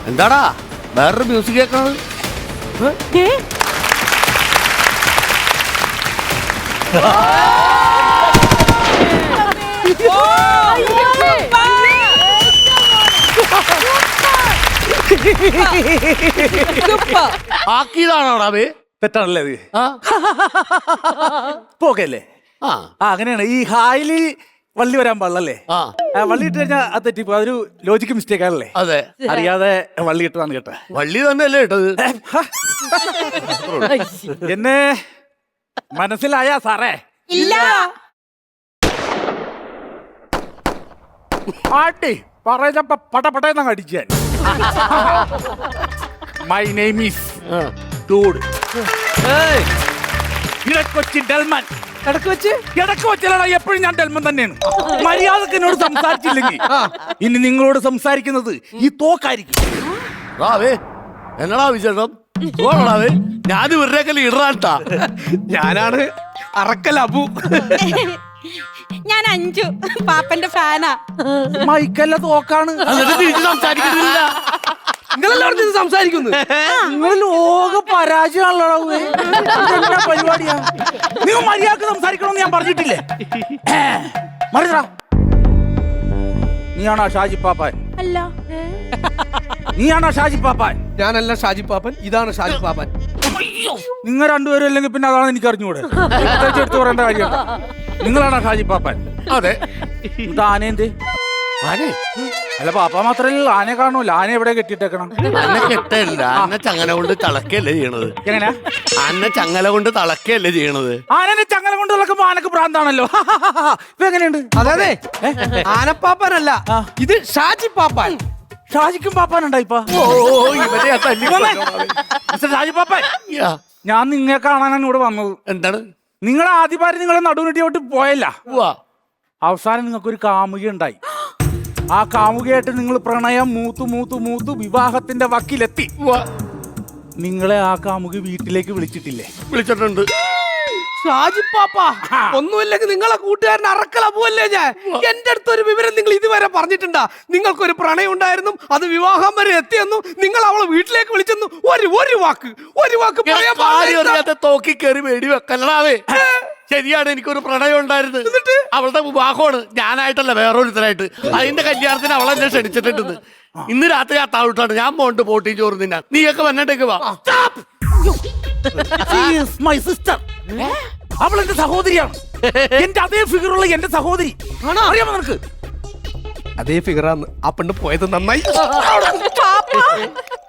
എന്താടാ വേറൊരു മ്യൂസിക് കേൾക്കണത്? ആക്കിയതാണോടാവേ? തെറ്റാണല്ലേ അത്? പോകല്ലേ? ആ അങ്ങനെയാണ്. ഈ ഹായില് വള്ളി വരാൻ പാടില്ലല്ലേ? ആ വള്ളി ഇട്ട് കഴിഞ്ഞാൽ അത് തെറ്റിപ്പോ. അതൊരു ലോജിക്ക് മിസ്റ്റേക്ക് ആണല്ലേ? അതെ, അറിയാതെ വള്ളി ഇട്ടതാണ് കേട്ട. വള്ളി തന്നെയല്ലേ ഇട്ടത്? എന്നെ മനസ്സിലായ സാറേ? ഇല്ല. ആട്ടി പറഞ്ഞപ്പോ പടപടയെന്നങ്ങ് അടിക്കാൻ. My name is dude. Edakochi Delman. ഇടക്ക് വെച്ചല്ലടാ, എപ്പോഴും ഞാൻ ഡെൽമൻ തന്നെയാണ്. മര്യാദക്ക് എന്നോട് സംസാരിച്ചില്ലെങ്കിൽ ഇനി നിങ്ങളോട് സംസാരിക്കുന്നത് ഈ തോക്കായിരിക്കും. റാവേ എന്നടാ വിശേഷം? സുഖാണോടാവേ? ഞാൻ ഇവരുടെയൊക്കെ ലീഡറാട്ടാ. ഞാനാണ് അറക്കൽ അബു. ഞാൻ അഞ്ചു പാപ്പന്റെ ഫാനാ. മൈക്കല്ല തോക്കാണ്. എന്നിട്ട് തിരിച്ച് സംസാരിക്കുന്നില്ല. നിങ്ങളെല്ലാവരും സംസാരിക്കുന്നു. നിങ്ങൾ ലോക പരാജയമാണല്ലോ. പരിപാടിയാ. നിങ്ങൾ മര്യാദക്ക് സംസാരിക്കണമെന്ന് ഞാൻ പറഞ്ഞിട്ടില്ലേ? മറിയടാ. നീയാണോ ഷാജി പാപ്പാൻ? അല്ല. നീയാണോ ഷാജി പാപ്പാൻ? ഞാനല്ല ഷാജി പാപ്പൻ, ഇതാണ് ഷാജി പാപ്പൻ. നിങ്ങൾ രണ്ടുപേരും അല്ലെങ്കിൽ പിന്നെ അതാണ് എനിക്ക് അറിഞ്ഞുകൂടെ. എടുത്ത് പറയേണ്ട കാര്യമാണ്. നിങ്ങളാണോ ഷാജി പാപ്പാൻ? അതെ. ഇത് ആനേന്ത്? ആനെ അല്ല, പാപ്പ മാത്രമല്ല, ആനയെ കാണുമല്ലോ. ആന എവിടെ കെട്ടിയിട്ടേക്കണം? അന്നെ കെട്ടല്ല, അന്നെ ചങ്ങല കൊണ്ട് തളക്കല്ലേ ചെയ്യണത്. എങ്ങനെയാ? അന്നെ ചങ്ങല കൊണ്ട് തളക്കല്ലേ ചെയ്യണത്. ആനനെ ചങ്ങല കൊണ്ട് തുളക്കുമ്പോ ആനക്ക് ഭ്രാന്താണല്ലോ. ഇപ്പൊ എങ്ങനെയുണ്ട്? അതെ, ആനപ്പാപ്പനല്ല, ഇത് ഷാജി പാപ്പാൻ. ഷാജിക്കും പാപ്പാനുണ്ടാ ഇപ്പൊ? ഇവരെ ഷാജി പാപ്പാൻ, ഞാൻ നിങ്ങളെ കാണാനാണ് ഇവിടെ വന്നത്. എന്താണ്? നിങ്ങളെ ആദ്യമാര് നിങ്ങളെ നടുവിനിട്ടിയോട്ട് പോയല്ല. ഉവ്വ. അവസാനം നിങ്ങൾക്കൊരു കാമുക ഉണ്ടായി. ആ കാമുകയായിട്ട് നിങ്ങൾ പ്രണയം മൂത്തു വിവാഹത്തിന്റെ വക്കിലെത്തി. നിങ്ങളെ ആ കാമുക വീട്ടിലേക്ക് വിളിച്ചിട്ടില്ലേ? വിളിച്ചിട്ടുണ്ട്. ഷാജി പാപ്പ ഒന്നുമില്ലെങ്കിൽ നിങ്ങളെ കൂട്ടുകാരൻ അറക്കൽ അബുവല്ലേ ഞാൻ. എന്റെ അടുത്തൊരു വിവരം നിങ്ങൾ ഇതുവരെ പറഞ്ഞിട്ടുണ്ടാ? നിങ്ങൾക്കൊരു പ്രണയം ഉണ്ടായിരുന്നു, അത് വിവാഹം വരെ എത്തിയെന്നും നിങ്ങൾ അവളെ വീട്ടിലേക്ക് വിളിച്ചെന്നു ഒരു വാക്ക് പറയാൻ പാടില്ല. തോക്കി കയറി വേടി വെക്കലാവേ. ശരിയാണ്, എനിക്കൊരു പ്രണയം ഉണ്ടായിരുന്നു. അവളുടെ വിവാഹമാണ്, ഞാനായിട്ടല്ല വേറൊരുത്തരായിട്ട്. അതിന്റെ കല്യാണത്തിന് അവളെ എന്നെ ക്ഷണിച്ചിട്ടുണ്ട്. ഇന്ന് രാത്രി ആ താവിട്ടാണ് ഞാൻ പോണ്ട് പോട്ടി ചോറ് തിന്നാൻ. നീയൊക്കെ വന്നിട്ടേക്ക് വാ. അവൾ എന്റെ സഹോദരിയാണ്. എന്റെ അതേ ഫിഗറുള്ള എന്റെ സഹോദരി. അറിയാമോ നിനക്ക്? അതേ ഫിഗറാന്ന്. ആ പെണ്ണ് പോയത് നന്നായി.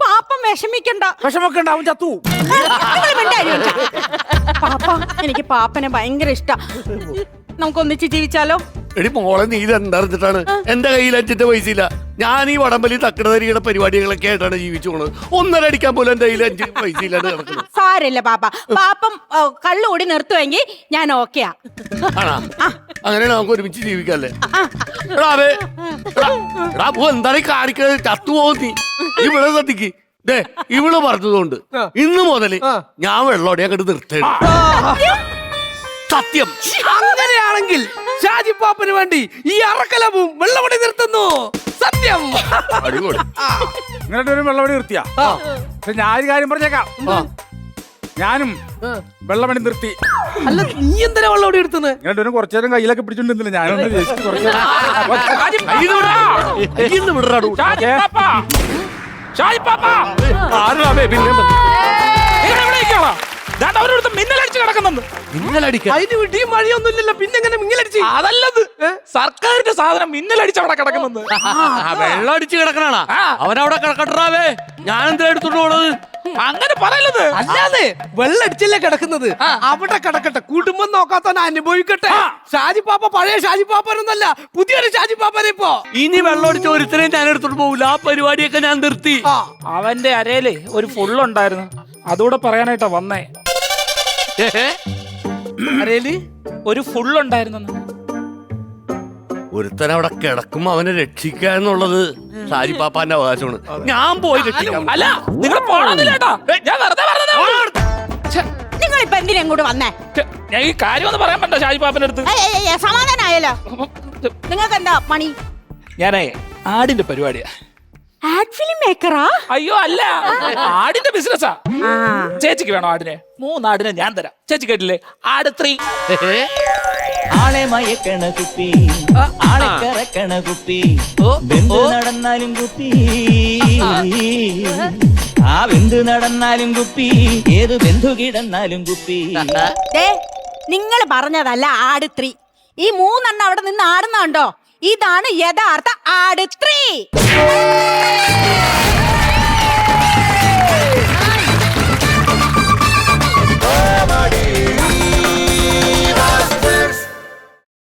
പാപ്പ വിഷമിക്കണ്ട. വിഷമൊക്കെ ഉണ്ടാവും, ചത്തു. പാപ്പ, എനിക്ക് പാപ്പനെ ഭയങ്കര ഇഷ്ടാ. നമുക്കൊന്നിച്ച് ജീവിച്ചാലോ? എടി മോളെ, നീ ഇതെന്തറിഞ്ഞിട്ടാണ്? എന്റെ കയ്യിൽ 5 പൈസയില്ല. ഞാൻ ഈ വടംവലി തക്കടതരിയുടെ പരിപാടികളൊക്കെ ആയിട്ടാണ് ജീവിച്ചു പോണത്. 1.5 അടിക്കാൻ പോലും എന്റെ കയ്യിൽ 5 പൈസയിലാണ് കിടക്കുന്നത്. സാരല്ല പാപ്പ, പാപ്പം കള്ളുകൂടി നിർത്തുവെങ്കിൽ ഞാൻ ഓക്കെയാ. ആണാ? അങ്ങനെയാണ് നമുക്ക് ഒരുമിച്ച് ജീവിക്കല്ലേ? എന്താണ് ഈ കാണിക്കുന്നത്? ചത്തുപോകും നീ. ഇവിടെ ശ്രദ്ധിക്ക്. ഇവള് പറഞ്ഞതുകൊണ്ട് ഇന്ന് മുതൽ ഞാൻ വെള്ളോടെ അങ്ങോട്ട് നിർത്തേണ്ടി. സത്യം. അങ്ങനെയാണെങ്കിൽ ഷാജി പാപ്പന് വേണ്ടി ഈ അറക്കലവും വെള്ളമടി നിർത്തുന്നു. സത്യം. അടിപൊളി. നിങ്ങളുടെ ഒരു വെള്ളമടി നിർത്തിയാ? പക്ഷെ ഞാനൊരു കാര്യം പറഞ്ഞേക്കാം. ഞാനും വെള്ളമടി നിർത്തി. അല്ല, നീ എന്തിനാ വെള്ളമടി എടുത്തുന്നത്? നിങ്ങളുടെ കുറച്ചു നേരം കയ്യിലൊക്കെ പിടിച്ചോണ്ടിരുന്നില്ല. ഞാനൊന്ന് മിന്നലടിച്ച് കിടക്കുന്നുണ്ട്. അതിന് വിടിയും മഴയൊന്നുമില്ലല്ലോ, പിന്നെ എങ്ങനെ മിന്നലടിച്ച്? അതല്ലത്, സർക്കാരിന്റെ സാധനം മിന്നലടിച്ച് അവിടെ കിടക്കുന്നുണ്ട്. വെള്ളം അടിച്ച് കിടക്കണാ? അവനവിടെ കിടക്കട്ടാവേ. ഞാൻ എന്തിനാ എടുത്തോണ്ട് പോണത്? അങ്ങനെ പറയല്ലത്. അല്ലാതെ വെള്ളടിച്ചല്ലേ കിടക്കുന്നത്. അവിടെ കിടക്കട്ടെ, കുടുംബം നോക്കാത്തവൻ അനുഭവിക്കട്ടെ. ഷാജി പാപ്പ പഴയ ഷാജി പാപ്പനൊന്നല്ല, പുതിയൊരു ഷാജി പാപ്പനെ ഇപ്പോ. ഇനി വെള്ളം അടിച്ച ഒരുത്തരെയും ഞാൻ എടുത്തോണ്ട് പോകില്ല. ആ പരിപാടിയൊക്കെ ഞാൻ നിർത്തി. അവന്റെ അരയില് ഒരു ഫുള്ളുണ്ടായിരുന്നു, അതുകൂടെ പറയാനായിട്ടാ വന്നേ. അരയില് ഒരു ഫുള്ളുണ്ടായിരുന്നു. ഒരുത്തൻ അവിടെ കിടക്കുമ്പോ അവനെ രക്ഷിക്കുക എന്നുള്ളത് ഷാജി പാപ്പാന്റെ അവകാശമാണ്. ഞാൻ പോയി രക്ഷിക്കാം. അല്ല, നിങ്ങൾ പോണെന്നില്ലേട്ടാ. ഞാൻ വെറുതെ നിങ്ങൾ ഇപ്പൊ എന്തിനാ ഇങ്ങോട്ട് വന്നേ? ഞാൻ ഈ കാര്യം ഒന്ന് പറയാൻ പറ്റോ ഷാജി പാപ്പന്റെ അടുത്ത്? സമാധാനായല്ലോ. നിങ്ങൾക്ക് എന്താ പണി? ഞാനേ ആടിന്റെ പരിപാടിയാ. ആഡ് ഫിലിം മേക്കറാ? അയ്യോ അല്ല, ആടിന്റെ ബിസിനസ്സാ. ആ. ചേച്ചിക്ക് വേണോ ആടിനെ? 3 ആടിനെ ഞാൻ തരാം. ചേച്ചി കേട്ടില്ലേ? ആട് 3. ആളെ മയക്കണ കുപ്പി, ആളെ കറക്കണ കുപ്പി, വെന്ത് നടന്നാലും കുപ്പി, ആ വെന്ത് നടന്നാലും കുപ്പി, ഏത് ബന്ധു കിടന്നാലും കുപ്പി. നിങ്ങൾ പറഞ്ഞതല്ല ആട് 3. ഈ 3 അവിടെ നിന്ന് ആടുന്നുണ്ടോ? ഇതാണ് യഥാർത്ഥ ആട് 3.